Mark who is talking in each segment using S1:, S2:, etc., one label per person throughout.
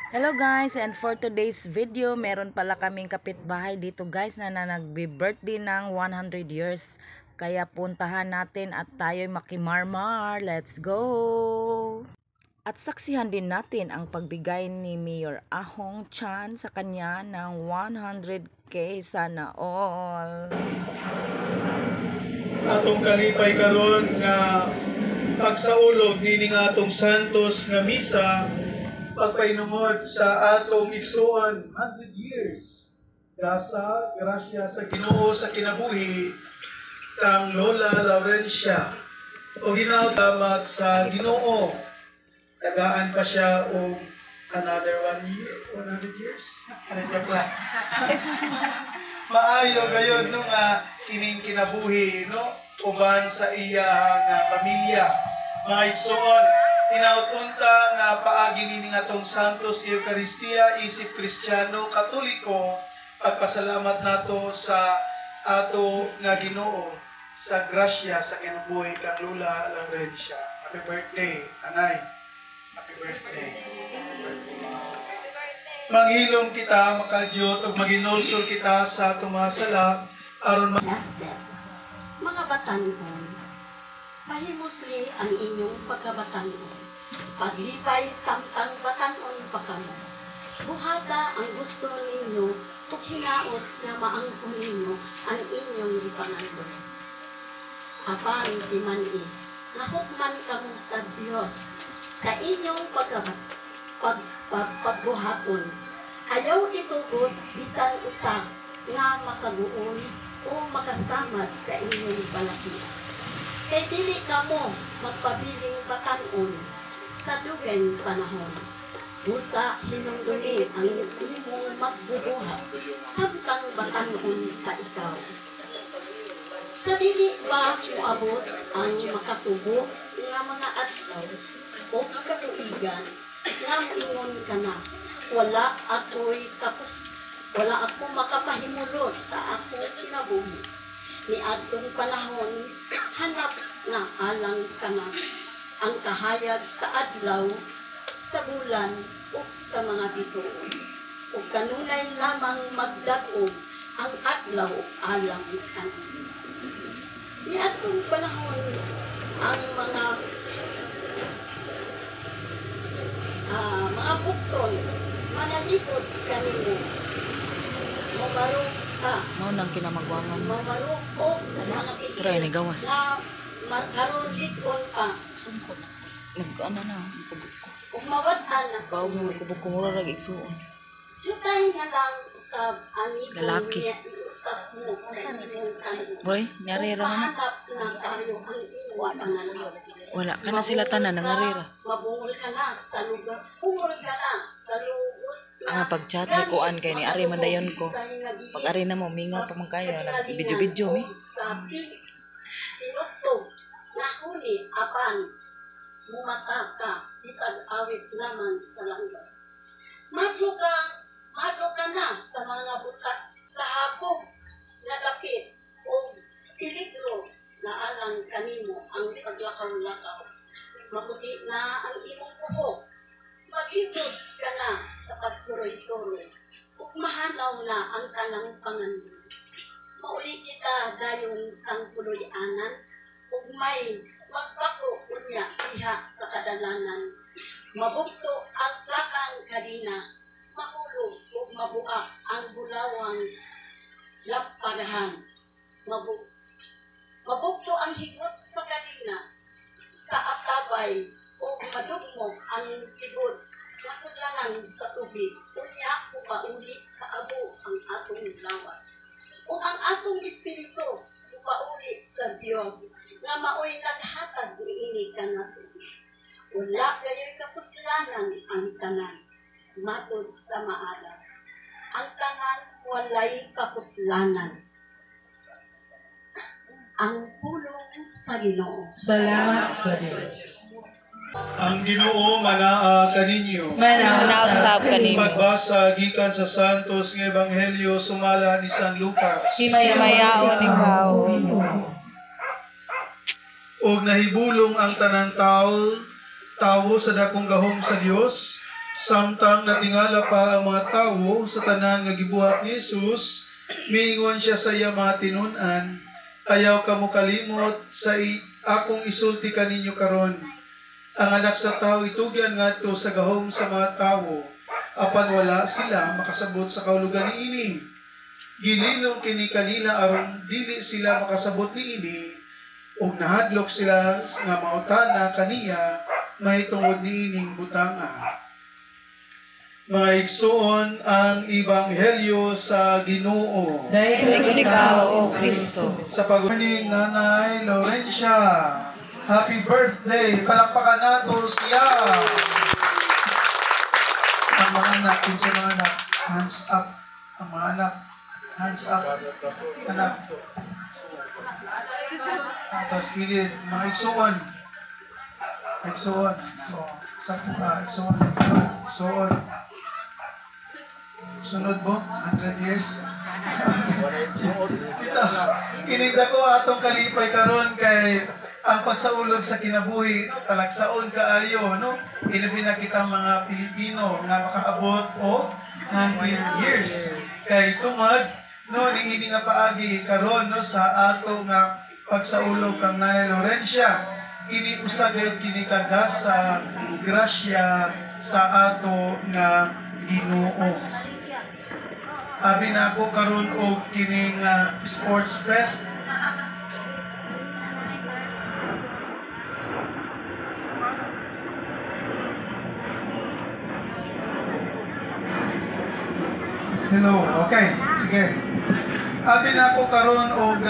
S1: Hello guys, and for today's video, meron pala kaming kapitbahay dito guys na nagbe-birthday ng 100 years. Kaya puntahan natin at tayo'y makimarmar. Let's go! At saksihan din natin ang pagbigay ni Mayor Ahong Chan sa kanya ng 100k sana all.
S2: Atong kalipay karon nga pagsaulog nining atong santos nga misa pagpainungod sa atong igsuon 100 years gasa grasya sa Ginoo sa kinabuhi kang Lola Laurencia o ginagamat sa Ginoo tagaan pa siya og another 1 year 100 years maayo gayon no nga kining kinabuhi no uban sa iya nga pamilya mga igsoon tinautunta nga paagi nining atong Santos Eucharistia isip Kristiyano Katoliko pagpasalamat nato sa ato nga Ginoo sa grasya sa kinabuhi kang Lola Laurencia. Happy birthday anay, happy birthday. Manghilom kita makadiyot ug maginulsol kita sa atong mga sala aron
S3: Justice. Mga batanon, pahimusli ang inyong pagkabatanon. Paglipay samtang batanon pa kamo. Buhata ang gusto ninyo ug hinaot nga maangkon ninyo ang inyong gipangaluy. Apan di man nahukman kamo sa Dios sa inyong pagbuhaton. Ayaw itugot bisan usa nga makabuon o makasamad sa inyong palakian. Kay dili kamo magpabiling batanon sa dugay panahon. Busa hinungdumi ang imong magbubuhat samtang batanon ka ikaw. Sa dili ba moabot ang makasubo nga mga adlaw o katuigan nga moingon ka na wala ako makapahimulos sa ako kinabuhi. Ni adtong panahon, hanap na alang ka na ang kahayag sa adlaw, sa bulan, o sa mga bituon. O kanunay lamang magdagog ang adlaw alang ka na. Ni adtong panahon, ang mga bukton, manalikod kanimo. Mabarok ka.
S1: Mao nang kinamagwangan.
S3: Mabarok o mga
S1: Try ni gawas.
S3: na magkaroon likon ka.
S1: Sungkot. Nag-ano na, kubuk ko.
S3: Kung mawatan na sa
S1: Kao mo kubuk ko mura lagi igsuon.
S3: Jutay na lang usab ang ikaw
S1: Lalaki.
S3: niya iusap mo sa imong kanimo.
S1: Boy, nyari ra man.
S3: Mahanap na kayo ang imong pananaw.
S1: Wala ka na sila tanan nangarira.
S3: Mabungol ka na sa lugar. Bungol ka na sa lugos na
S1: Pag-chat ni kuan kay ni Ari Mandayon ko. Pag Ari na mo mingaw pa man kayo nag video mi.
S3: sa tinutog na huli apan mumata ka bisag awit lamang sa langga. Madlo ka na sa mga butak sa habog na dapit o peligro na alang kanimo ang paglakaw-lakaw. Mabuti na ang imong buhok. Maglisod ka na sa pagsuroy-suroy. Ug mahanaw na ang tanang pangandoy. Mauli kita dayon kang puloy-anan ug may magpako unya diha sa kadalanan. Mabugto ang plakang kadina. Mahulog ug mabuak ang bulawang lampagahan. Mabugto ang higot sa kadina. Sa atabay o madugmog ang tibod. Masudlanan sa tubig. Unya o mauli sa abo ang atong lawas. O ang atong espiritu upauli sa Dios nga maoy naghatag niini kanato. Wala gayoy kapuslanan ang tanan matod sa maala. Ang tanan walay kapuslanan. Ang pulong sa Ginoo.
S4: Salamat sa Diyos.
S2: ang Ginoo manaa kaninyo.
S1: Manasab kanimo.
S2: Pagbasa gikan sa Santos nga Ebanghelyo sumala ni San Lucas.
S1: Himayaon ikaw.
S2: Og nahibulong ang tanang tawo sa dakong gahom sa Dios Samtang natingala pa ang mga tawo sa tanan nga gibuhat ni Jesus, miingon siya sa iya mga tinun-an, ayaw kamo kalimot sa akong isulti kaninyo karon. Ang anak sa tao itugyan ngadto sa gahom sa mga tawo, apan wala sila makasabot sa kahulugan niini. Gilinong kini kanila aron dili sila makasabot niini, ug nahadlok sila nga mautana kaniya mahitungod niining butanga. Mga igsoon, ang Ebanghelyo sa Ginoo.
S1: Dayon ikaw, O Kristo.
S2: Sa pag-morning, Nanay Laurencia. Happy birthday! Palakpakan nato siya! Ang mga anak, sa mga anak, hands up. Ang mga anak, hands up. Anak. Tapos kilid, mga igsoon. Igsoon. Igsoon. Igsoon. Sunod mo, 100 years. Ito, kinigda ko atong kalipay karon kay ang pagsaulog sa kinabuhi, talagsaon kaayo, no? Ilabi na kita mga Pilipino nga makaabot o 100 years. Kay tungod, no, niini nga paagi karon no sa ato nga pagsaulog kang Nanay Laurencia, kini usagay kini kagas sa grasya sa ato nga Ginoo. Abi na ako karon og kining sports fest. Hello, okay, sige. Abi na ako karon og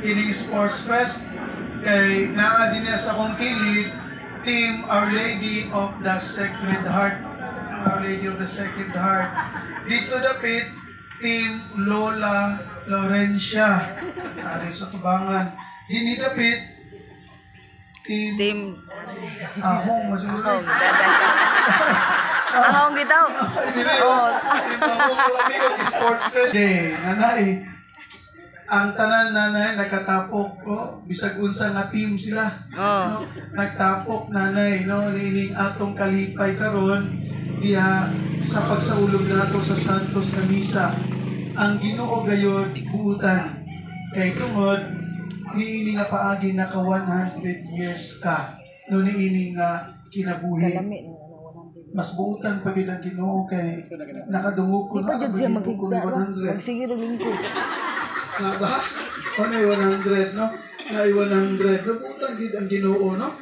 S2: kining sports fest kay naa din sa akong kilid Team Our Lady of the Sacred Heart. Our Lady of the Sacred Heart. Dito dapit Team Lola Laurencia. Ari sa tubangan. Dini dapit Team Ahong masulay.
S1: Ahong gitaw. Oh.
S2: Sports fest. Nanay, ang tanan nanay nakatapok ko, bisag unsa nga team sila. No? Nagtapok nanay no nining atong kalipay karon diha sa pagsaulog nato sa Santos na Misa. Ang Ginoo gayud buutan kay tungod niini nga paagi naka 100 years ka no niini nga kinabuhi. Mas buutan pa gid ang Ginoo kay nakadungog ko na siya magigda 100.
S1: Magsige ra lingkod.
S2: Nga ba? O na 100 no? Na 100 buutan gid ang Ginoo no?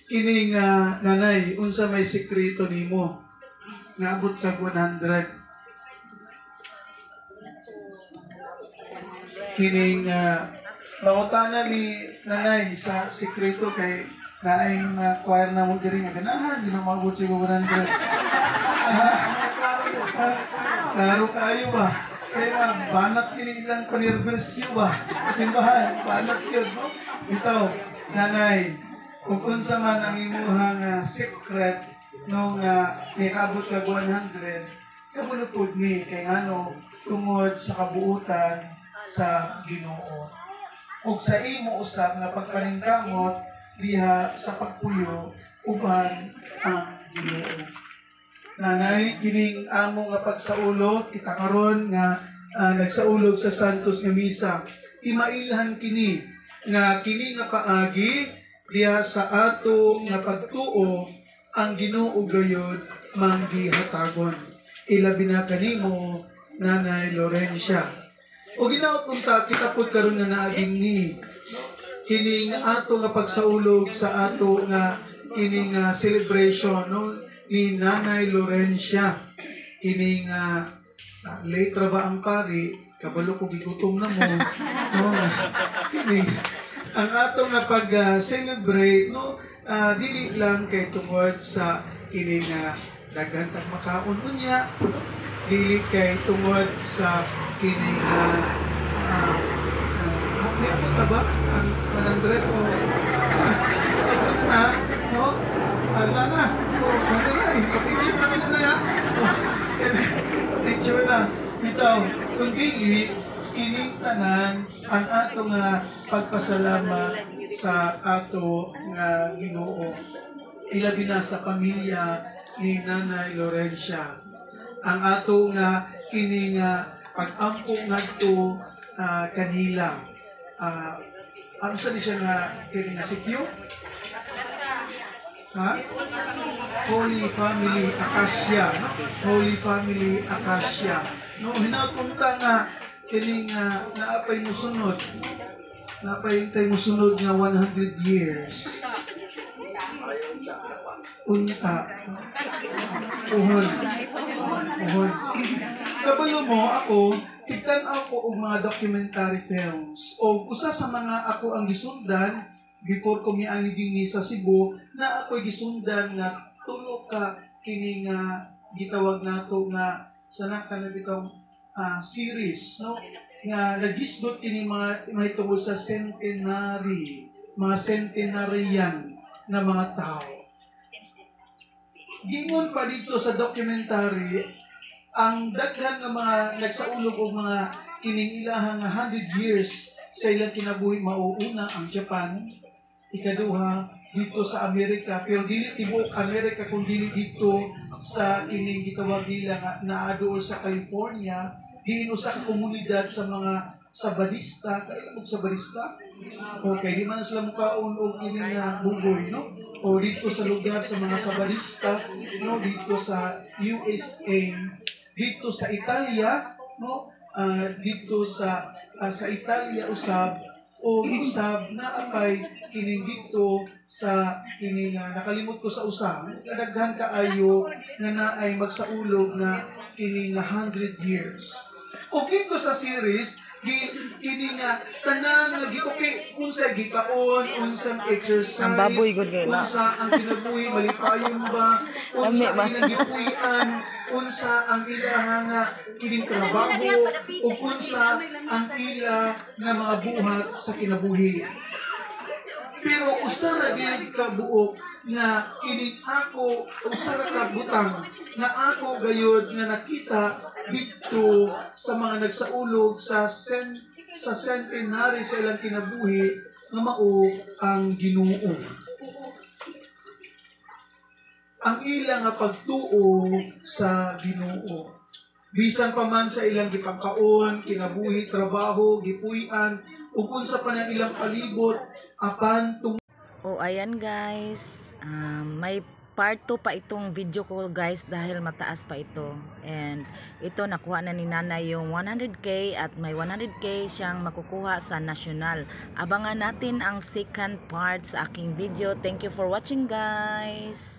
S2: Kining nanay unsa may sekreto nimo nga abot kag 100. Kining pangutana ni nanay sa sekreto kay naayong choir na mo diri nga ganahan di na maabot sa 100. Klaro kayo ba? Kaya banat kini ilang panirbersyo ba? Simbahan, banat yun, no? Ito, nanay, kung unsa man ang imuhang secret nung niabot kag 100, kabulupod ni kay ano tungod sa kabuutan sa Ginoo. Ug sa imo usab nga pagpaningkamot diha sa pagpuyo uban ang Ginoo. Nanay, kining amo nga pagsaulog kita karon nga nagsaulog sa Santos nga Misa. Imailhan kini nga kini nga paagi diha sa ato nga pagtuo ang Ginoo gayud manggihatagon. Ilabi na kanimo Nanay Laurencia. O ginaot unta kita pud karon nga naaging ni kining ato nga pagsaulog sa ato nga kining celebration no ni Nanay Laurencia. Kining letra ba ang pari kabalo ko gigutom na mo no kining ang ato nga pag-celebrate no dili lang kay tungod sa kining daghan tag makaon unya dili kay tungod sa kining ni abot na ba ang 100 o abot na no ala na o ano na picture na na ya picture na bitaw kundi kining tanan ang ato nga pagpasalamat sa ato nga Ginoo ilabi na sa pamilya ni Nanay Lorencia. Ang ato nga kini nga pag-ampo ngadto kanila. Ano sa siya nga kini nga sityo? Ha? Holy Family Acacia, no? Holy Family Acacia. No, hinapunta nga kini nga naapay musunod. Naapay tay musunod nga 100 years. Unta. Uhon. Kabalo mo ako, tigtan-aw ko og mga documentary films. O usa sa mga ako ang gisundan before ko miani dinhi sa Cebu na ako'y gisundan nga tulo ka kini nga gitawag nato nga sana kana bitong series, no, nga nagisdot kini mga mahitungod sa centenary, mga centenarian na mga tao. Gingon pa dito sa documentary ang daghan nga mga nagsaulog og mga kining ilahang 100 years sa ilang kinabuhi. Mauuna ang Japan, ikaduha dito sa Amerika, pero dili tibuok Amerika kung dili dito sa kining gitawag nila nga naadool sa California, diin usa ka komunidad sa mga Sabadista. Kailan og Sabadista? Okay, di man na sila mukaon og kining nga bugoy, no? O dito sa lugar sa mga Sabadista, no, dito sa USA, dito sa Italia, no, dito sa Italia usab, o usab na apay kining dito sa kining nakalimot ko sa usab, kadaghan kaayo nga naay magsaulog nga kining 100 years. O dito sa series kini nga tanan nga gituki unsa gikaon, unsang exercise,
S1: Ang baboy gud kay na.
S2: unsa ang kinabuhi, malipayon ba, unsa ang ilang gipuy-an, unsa ang ilang nga kining trabaho, o unsa ang ila nga mga buhat sa kinabuhi. Pero usa ra gyud ka buok nga kining ako, usa ra ka butang nga ako gayud nga nakita dito sa mga nagsaulog sa centenary sa ilang kinabuhi nga mao ang Ginoo. Ang ilang nga pagtuo sa Ginoo. Bisan pa man sa ilang gipangkaon, kinabuhi, trabaho, gipuy-an, ug unsa pa nang ilang palibot apan
S1: O ayan guys, may part 2 pa itong video ko guys dahil mataas pa ito. And ito nakuha na ni Nanay yung 100k at may 100k siyang makukuha sa national. Abangan natin ang second part sa aking video. Thank you for watching guys.